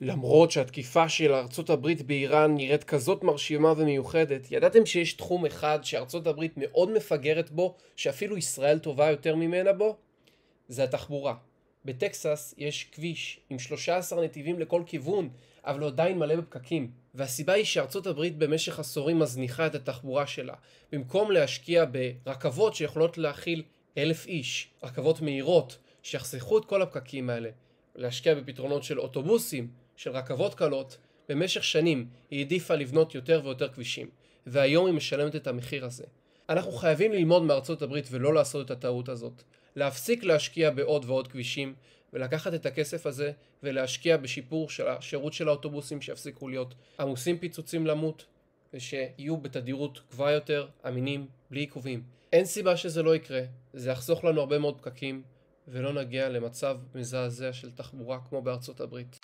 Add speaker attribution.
Speaker 1: למרות שהתקיפה של ארצות הברית באיראן נראית כזאת מרשימה ומיוחדת, ידעתם שיש תחום אחד שארצות הברית מאוד מפגרת בו, שאפילו ישראל טובה יותר ממנה בו? זה התחבורה. בטקסס יש כביש עם 13 נתיבים לכל כיוון, אבל הוא עדיין מלא בפקקים. והסיבה היא שארצות הברית במשך עשורים מזניחה את התחבורה שלה. במקום להשקיע ברכבות שיכולות להכיל 1,000 איש, רכבות מהירות שיחסכו את כל הפקקים האלה, להשקיע בפתרונות של אוטובוסים, של רכבות קלות, במשך שנים היא העדיפה לבנות יותר ויותר כבישים, והיום היא משלמת את המחיר הזה. אנחנו חייבים ללמוד מארצות הברית ולא לעשות את הטעות הזאת. להפסיק להשקיע בעוד ועוד כבישים, ולקחת את הכסף הזה ולהשקיע בשיפור של השירות של האוטובוסים שיפסיקו להיות עמוסים פיצוצים למות, ושיהיו בתדירות גבוהה יותר, אמינים, בלי עיכובים. אין סיבה שזה לא יקרה, זה יחסוך לנו הרבה מאוד פקקים, ולא נגיע למצב מזעזע של תחבורה כמו בארצות הברית.